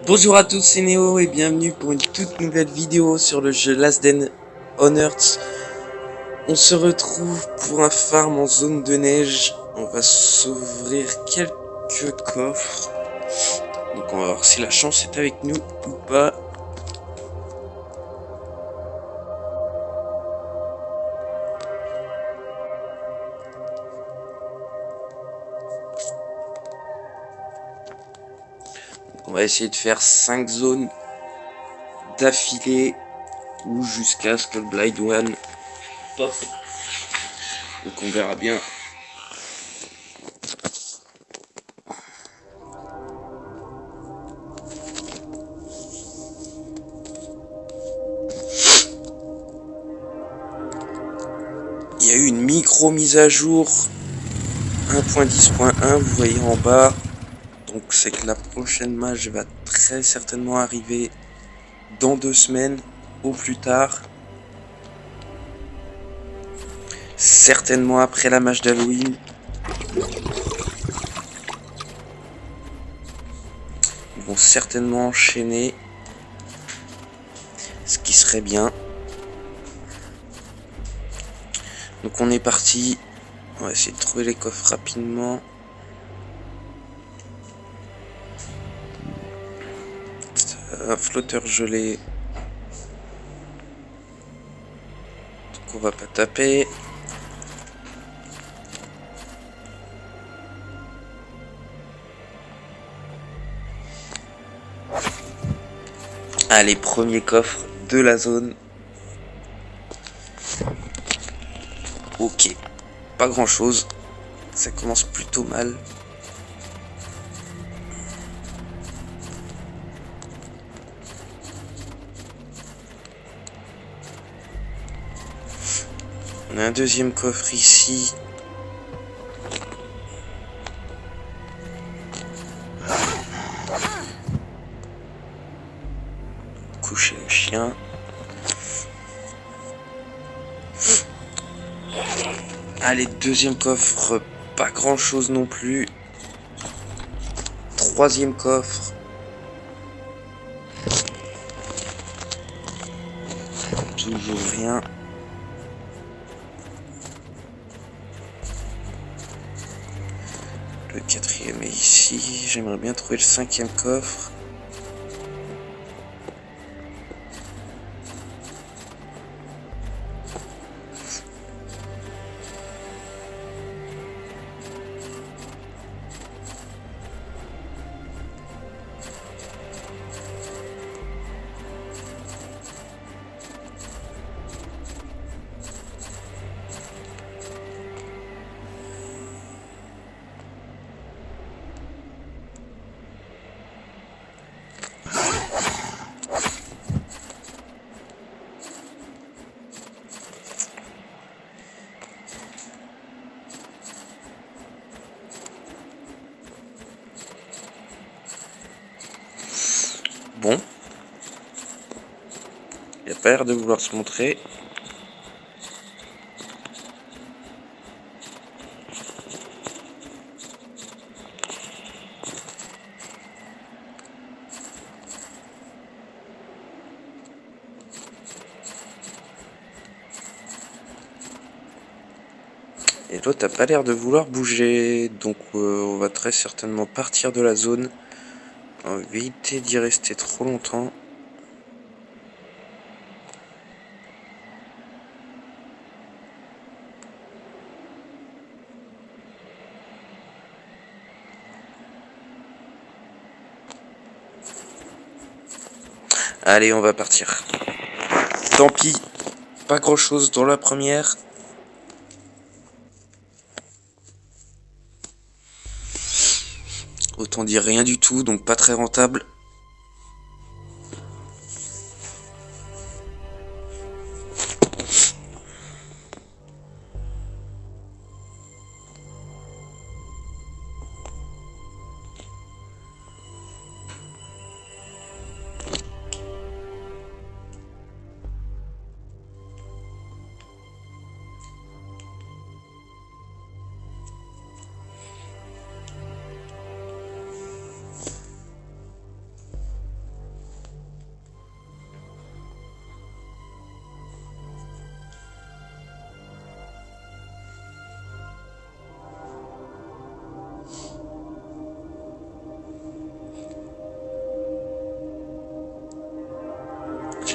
Bonjour à tous, c'est Néo et bienvenue pour une toute nouvelle vidéo sur le jeu Last Den on Earth. On se retrouve pour un farm en zone de neige. On va s'ouvrir quelques coffres. Donc on va voir si la chance est avec nous ou pas. Donc on va essayer de faire 5 zones d'affilée ou jusqu'à ce que le Blind One pop. Donc on verra bien. Il y a eu une micro mise à jour 1.10.1, vous voyez en bas. Donc c'est que la prochaine match va très certainement arriver dans 2 semaines au plus tard. Certainement après la match d'Halloween. Ils vont certainement enchaîner. Ce qui serait bien. Donc on est parti. On va essayer de trouver les coffres rapidement. Un flotteur gelé. Donc on va pas taper. Allez, premier coffre de la zone. Ok, pas grand chose. Ça commence plutôt mal. On a un deuxième coffre ici. Coucher le chien. Allez, deuxième coffre, pas grand chose non plus. Troisième coffre. Toujours rien. Le quatrième est ici. J'aimerais bien trouver le cinquième coffre. Bon. Il n'a pas l'air de vouloir se montrer. Et l'autre n'a pas l'air de vouloir bouger. Donc on va très certainement partir de la zone. On va éviter d'y rester trop longtemps. Allez, on va partir. Tant pis, pas grand chose dans la première. Autant dire rien du tout, donc pas très rentable.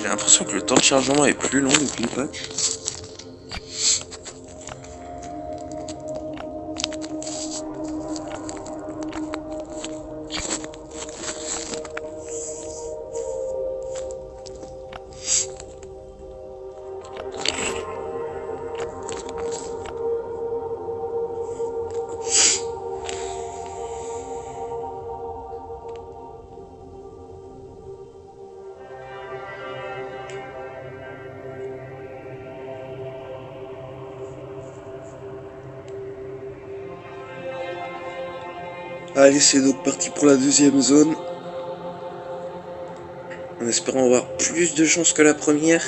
J'ai l'impression que le temps de chargement est plus long depuis le patch. Allez, c'est donc parti pour la deuxième zone. En espérant avoir plus de chance que la première.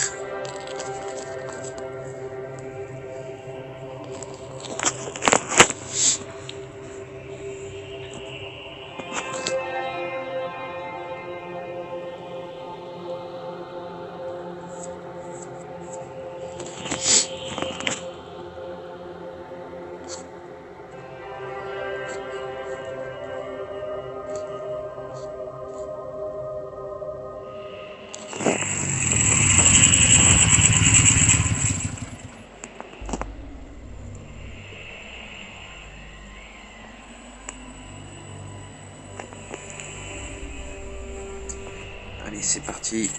Allez, c'est parti.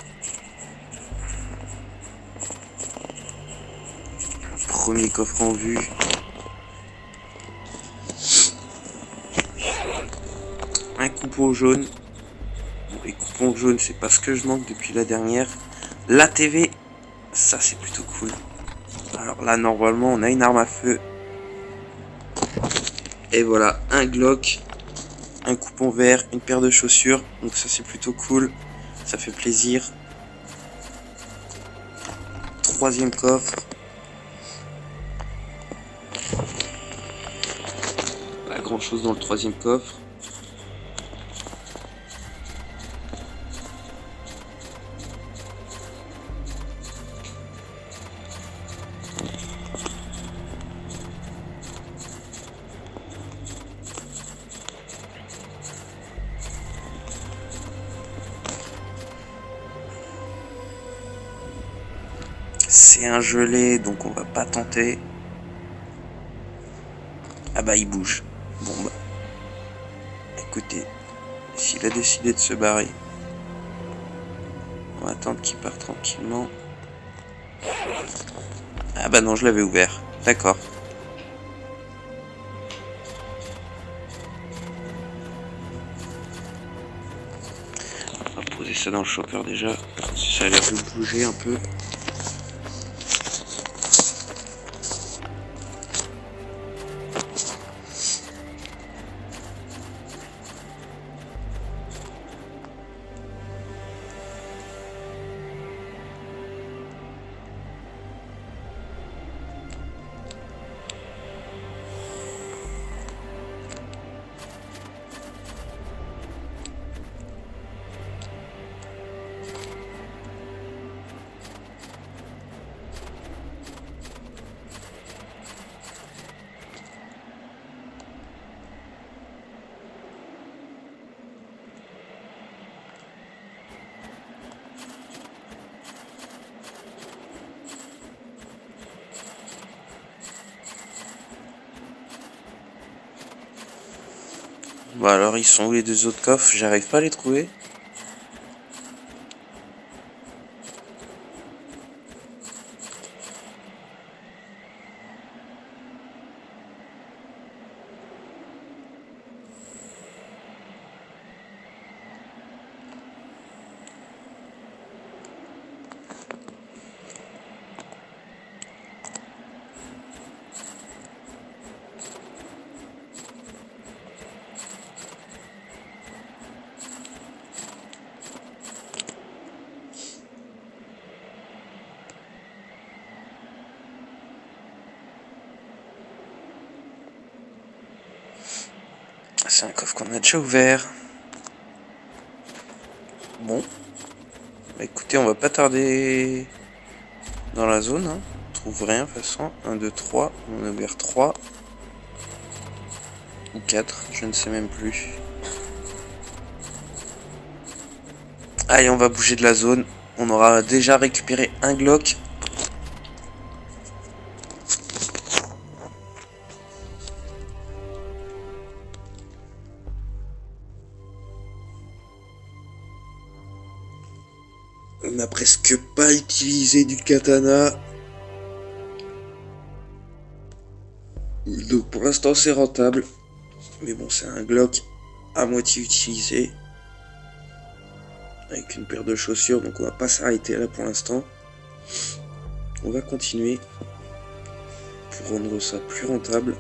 Premier coffre en vue. Un coupon jaune. Bon, les coupons jaunes, c'est pas ce que je manque depuis la dernière. La TV, ça c'est plutôt cool. Alors là, normalement, on a une arme à feu. Et voilà, un Glock, un coupon vert, une paire de chaussures. Donc ça c'est plutôt cool. Ça fait plaisir. Troisième coffre. Pas grand chose dans le troisième coffre. C'est un gelé, donc on va pas tenter. Ah bah il bouge. Bon bah. Écoutez, s'il a décidé de se barrer, on va attendre qu'il parte tranquillement. Ah bah non, je l'avais ouvert. D'accord. On va poser ça dans le chopper déjà. Ça a l'air de bouger un peu. Bon alors ils sont où les deux autres coffres? J'arrive pas à les trouver. C'est un coffre qu'on a déjà ouvert. Bon. Bah écoutez, on va pas tarder dans la zone. Hein. On trouve rien de toute façon. 1, 2, 3. On a ouvert 3. Ou 4, je ne sais même plus. Allez, on va bouger de la zone. On aura déjà récupéré un Glock. On n'a presque pas utilisé du katana. Donc pour l'instant c'est rentable. Mais bon, c'est un Glock à moitié utilisé. Avec une paire de chaussures, donc on va pas s'arrêter là pour l'instant. On va continuer pour rendre ça plus rentable.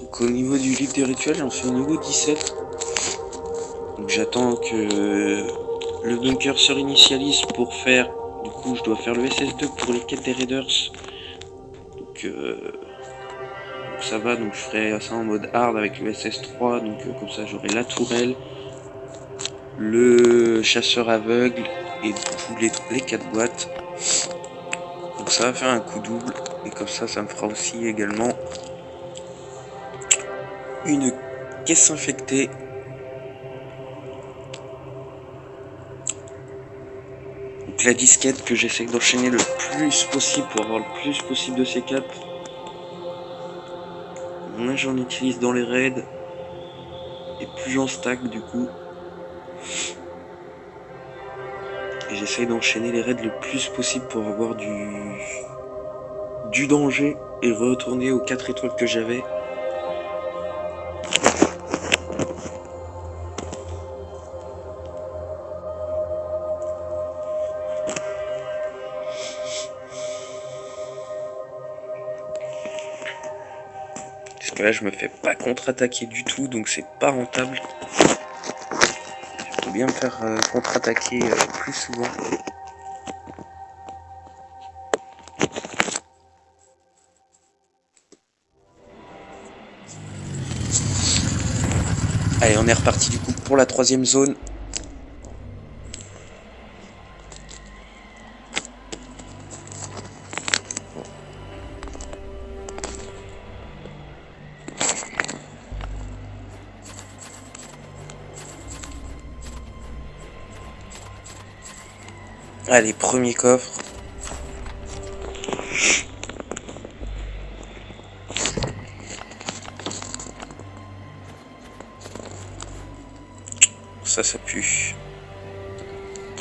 Donc au niveau du livre des rituels, j'en suis au niveau 17. Donc j'attends que le bunker se réinitialise pour faire... Du coup, je dois faire le SS2 pour les quêtes des Raiders. Donc ça va, donc je ferai ça en mode hard avec le SS3. Donc comme ça, j'aurai la tourelle, le chasseur aveugle et tous les 4 boîtes. Donc ça va faire un coup double. Et comme ça me fera aussi également une caisse infectée. Donc la disquette que j'essaie d'enchaîner le plus possible pour avoir le plus possible de C4. Moins j'en utilise dans les raids et plus j'en stack du coup. Et j'essaie d'enchaîner les raids le plus possible pour avoir du danger et retourner aux 4 étoiles que j'avais. Parce que là je me fais pas contre-attaquer du tout, donc c'est pas rentable. Je peux bien me faire contre-attaquer plus souvent. Allez, on est reparti du coup pour la 3e zone. Allez, premier coffre. Ça pue.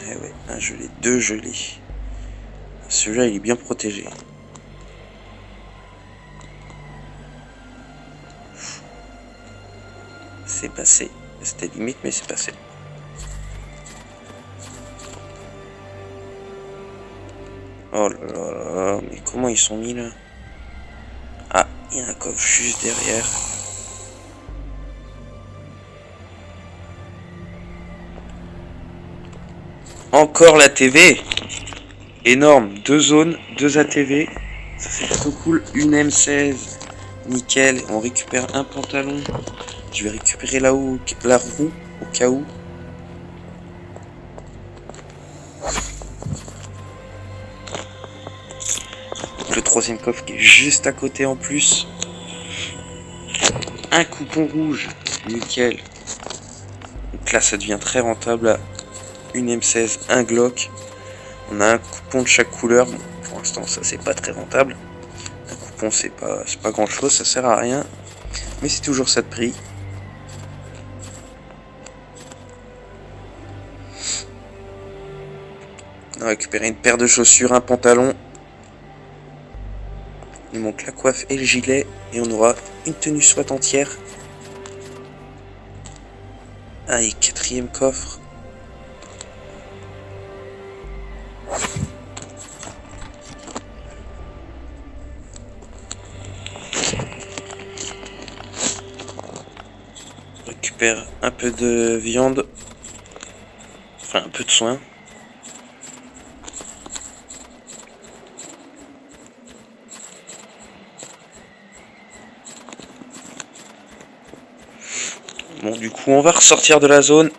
Eh ouais, un gelé, 2 gelés. Celui-là, il est bien protégé. C'est passé. C'était limite, mais c'est passé. Oh là là là, mais comment ils sont mis là? Ah, il y a un coffre juste derrière. Encore la TV. Énorme, 2 zones, 2 ATV. Ça c'est plutôt cool. Une M16. Nickel. On récupère un pantalon. Je vais récupérer là-haut la roue au cas où. Le 3e coffre qui est juste à côté en plus. Un coupon rouge. Nickel. Donc là ça devient très rentable. Une M16, un Glock. On a un coupon de chaque couleur. Bon, pour l'instant ça c'est pas très rentable. Un coupon c'est pas grand chose, ça sert à rien. Mais c'est toujours ça de prix. On a récupéré une paire de chaussures, un pantalon. Il manque la coiffe et le gilet. Et on aura une tenue SWAT entière. Allez, 4e coffre. récupère un peu de viande. Enfin, un peu de soin. Bon, du coup, on va ressortir de la zone.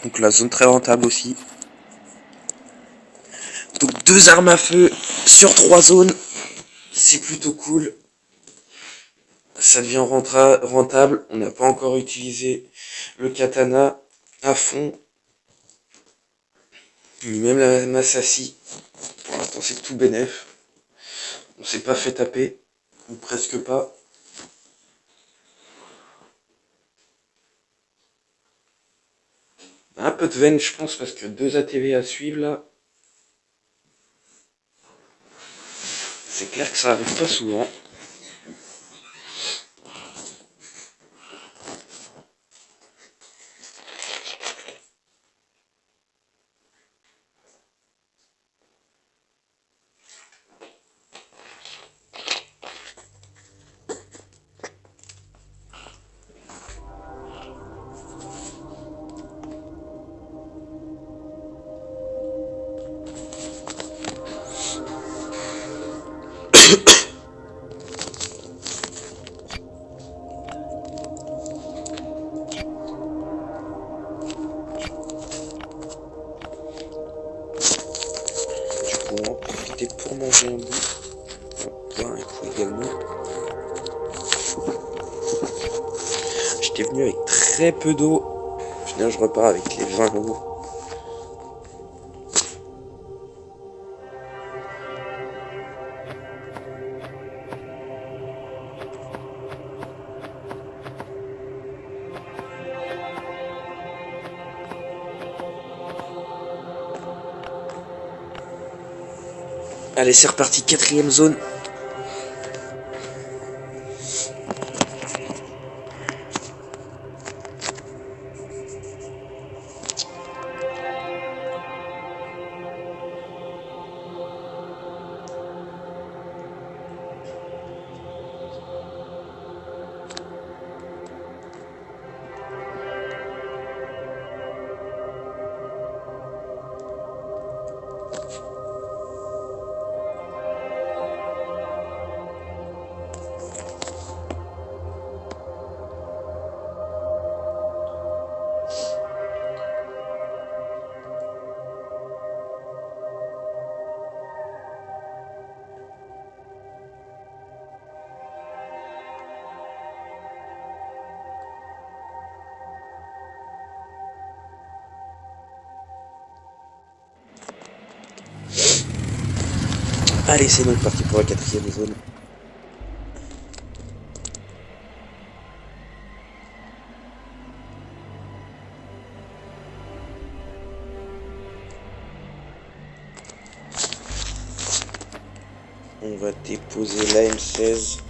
Donc la zone très rentable aussi. Donc 2 armes à feu sur 3 zones. C'est plutôt cool. Ça devient rentable. On n'a pas encore utilisé le katana à fond. Ni même la Massassi. Pour l'instant, c'est tout bénef. On s'est pas fait taper. Ou presque pas. Un peu de veine, je pense, parce que 2 ATV à suivre là. C'est clair que ça arrive pas souvent. On va en profiter pour manger un bout. Boire un coup également. J'étais venu avec très peu d'eau. Au final, je repars avec les 20 euros. Allez, c'est reparti, 4ème zone. Allez, c'est donc parti pour la 4ème zone. On va déposer la M16.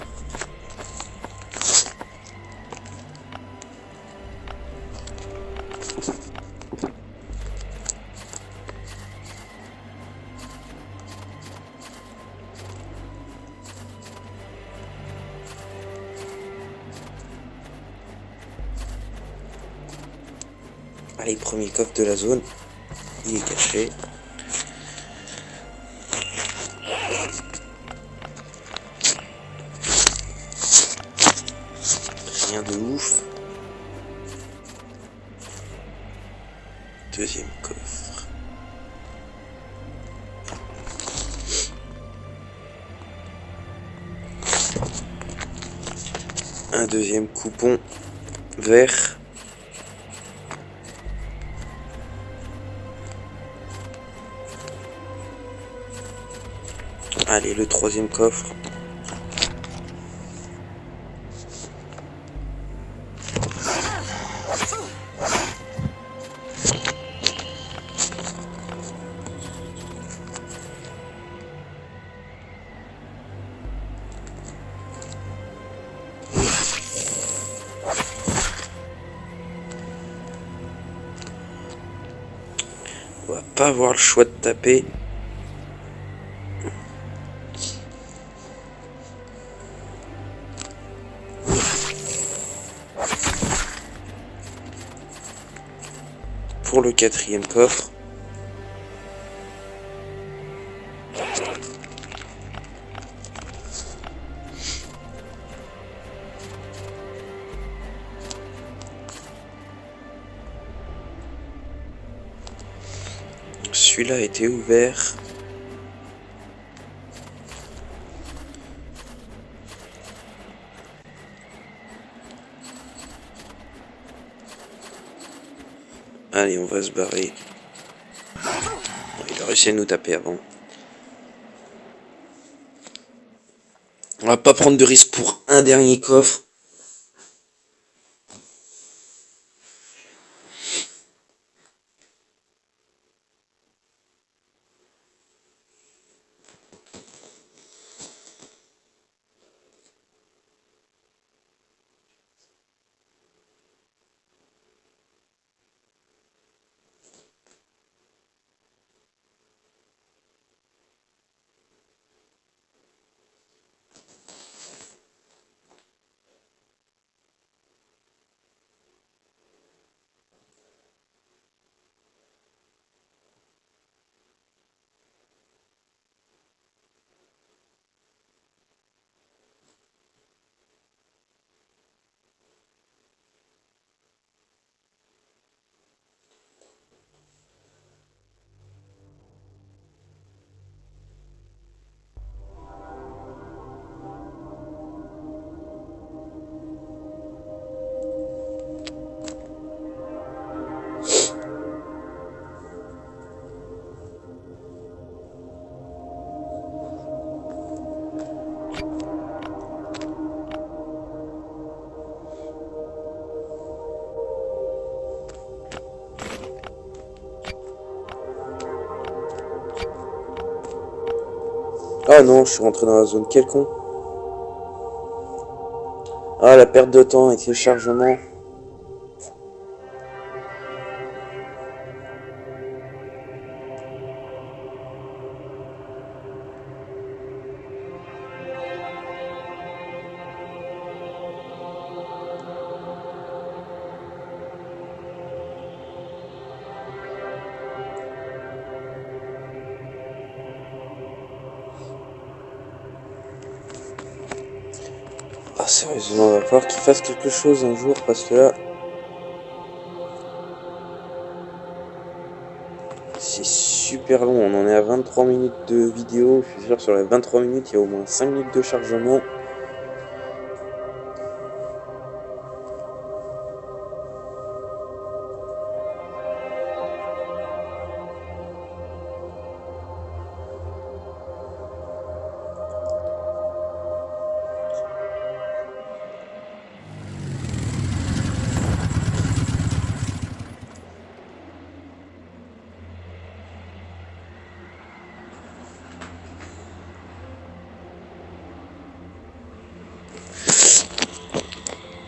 Allez, premier coffre de la zone. Il est caché. Rien de ouf. Deuxième coffre. Un deuxième coupon vert. Allez, le troisième coffre. On va pas avoir le choix de taper. pour le 4e coffre. Celui-là a été ouvert. Allez, on va se barrer. Il a réussi à nous taper avant. On va pas prendre de risque pour un dernier coffre. Ah non, je suis rentré dans la zone. Quel con. Ah, la perte de temps avec le chargement. Ah, sérieusement, il va falloir qu'il fasse quelque chose un jour parce que là, c'est super long. On en est à 23 minutes de vidéo. Je suis sûr, sur les 23 minutes, il y a au moins 5 minutes de chargement.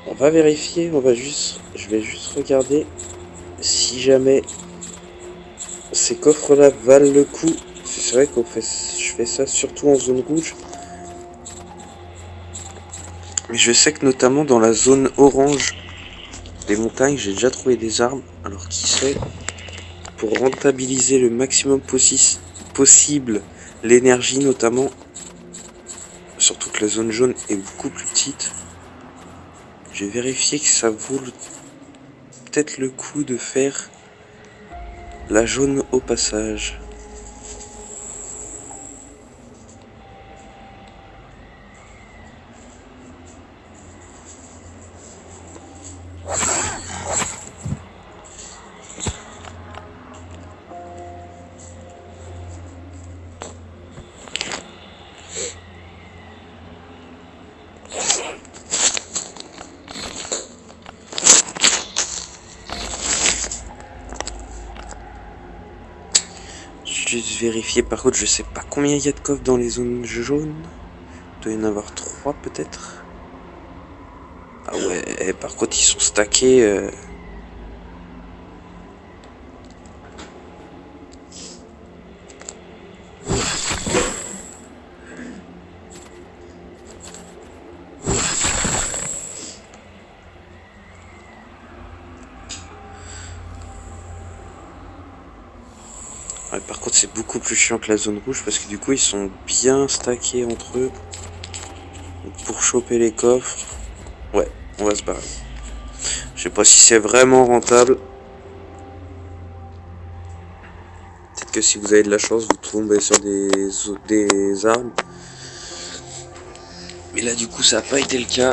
On va vérifier, je vais juste regarder si jamais ces coffres-là valent le coup. C'est vrai je fais ça surtout en zone rouge. Mais je sais que notamment dans la zone orange des montagnes, j'ai déjà trouvé des armes. Alors qui sait, pour rentabiliser le maximum possible l'énergie notamment, surtout que la zone jaune est beaucoup plus petite. J'ai vérifié que ça vaut peut-être le coup de faire la jaune au passage. Juste vérifier, par contre je sais pas combien il y a de coffres dans les zones jaunes. Il doit y en avoir 3 peut-être. Ah ouais, par contre ils sont stackés. Ouais, par contre c'est beaucoup plus chiant que la zone rouge parce que du coup ils sont bien stackés entre eux. Donc, pour choper les coffres, ouais, on va se barrer. Je sais pas si c'est vraiment rentable. Peut-être que si vous avez de la chance, vous tombez sur des armes. Mais là du coup ça n'a pas été le cas.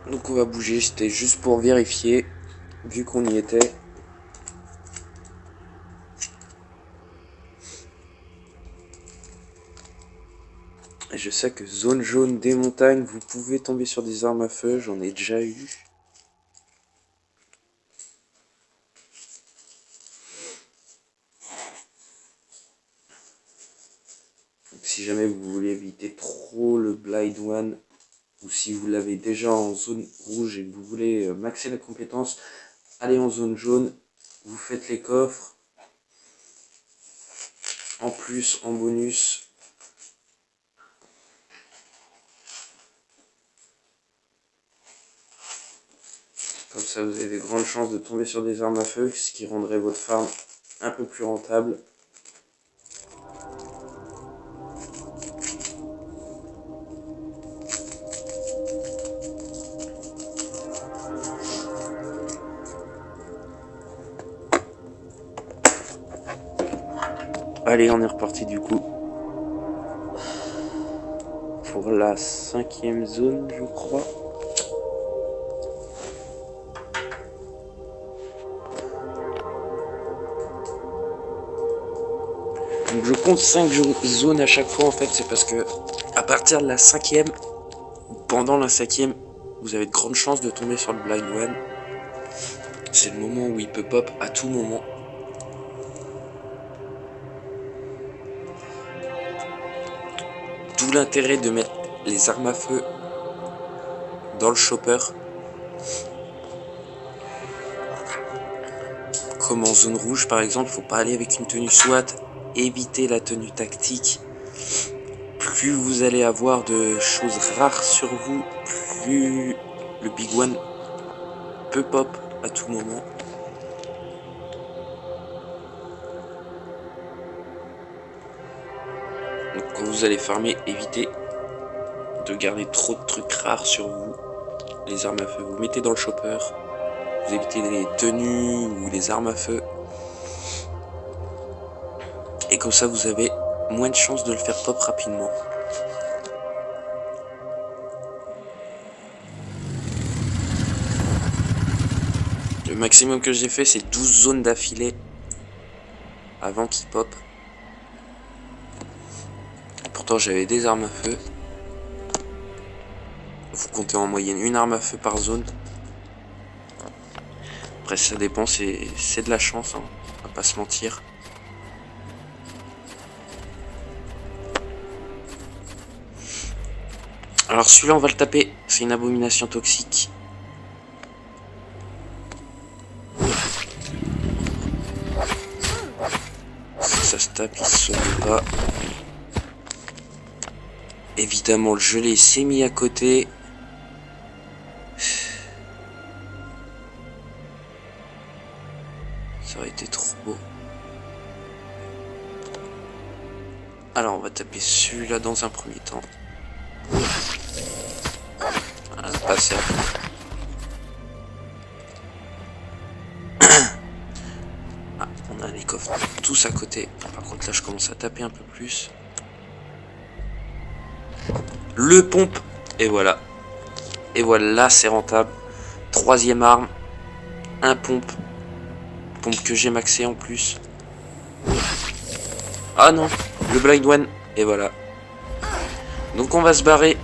Donc on va bouger, c'était juste pour vérifier, vu qu'on y était. Et je sais que zone jaune des montagnes, vous pouvez tomber sur des armes à feu, j'en ai déjà eu. Donc, si jamais vous voulez éviter trop le Blind One, ou si vous l'avez déjà en zone rouge et que vous voulez maxer la compétence, allez en zone jaune, vous faites les coffres. En plus, en bonus, comme ça vous avez de grandes chances de tomber sur des armes à feu, ce qui rendrait votre farm un peu plus rentable. Allez, on est reparti du coup pour la 5e zone, je crois. Donc je compte 5 zones à chaque fois en fait, c'est parce que à partir de la 5e, pendant la 5e, vous avez de grandes chances de tomber sur le Blind One. C'est le moment où il peut pop à tout moment. D'où l'intérêt de mettre les armes à feu dans le chopper. Comme en zone rouge par exemple, faut pas aller avec une tenue SWAT, éviter la tenue tactique. Plus vous allez avoir de choses rares sur vous, plus le Big One peut pop à tout moment. Donc quand vous allez farmer, évitez de garder trop de trucs rares sur vous. Les armes à feu, vous mettez dans le chopper. Vous évitez les tenues ou les armes à feu. Et comme ça, vous avez moins de chances de le faire pop rapidement. Le maximum que j'ai fait, c'est 12 zones d'affilée avant qu'il pop. Pourtant, j'avais des armes à feu. Vous comptez en moyenne une arme à feu par zone. Après, ça dépend, c'est de la chance, hein, on va pas se mentir. Alors celui-là, on va le taper. C'est une abomination toxique. Si ça se tape, il se sauve pas. Évidemment, le gelé s'est mis à côté. Ça aurait été trop beau. Alors, on va taper celui-là dans un premier temps. Voilà, passer. Ah, on a les coffres tous à côté. Par contre, là, je commence à taper un peu plus. Le pompe. Et voilà. Et voilà, c'est rentable. 3e arme. Un pompe. Pompe que j'ai maxé en plus. Ah non, le Blind One. Et voilà. Donc on va se barrer.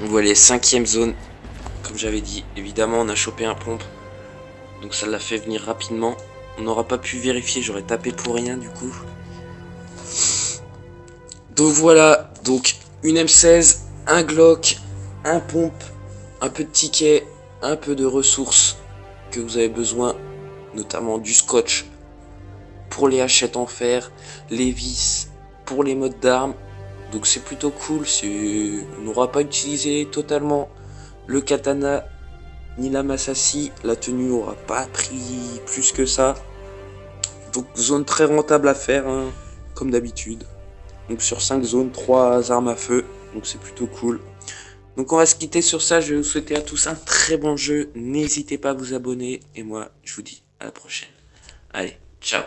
On voit les 5e zone. Comme j'avais dit, évidemment on a chopé un pompe. Donc ça l'a fait venir rapidement. On n'aura pas pu vérifier, j'aurais tapé pour rien du coup. Donc voilà, donc une M16, un Glock, un pompe, un peu de tickets, un peu de ressources que vous avez besoin, notamment du scotch pour les hachettes en fer, les vis pour les modes d'armes. Donc c'est plutôt cool, on n'aura pas utilisé totalement le katana ni la Massassi. La tenue aura pas pris plus que ça. Donc zone très rentable à faire, hein, comme d'habitude. Donc sur 5 zones, 3 armes à feu. Donc c'est plutôt cool. Donc on va se quitter sur ça. Je vais vous souhaiter à tous un très bon jeu. N'hésitez pas à vous abonner. Et moi, je vous dis à la prochaine. Allez, ciao.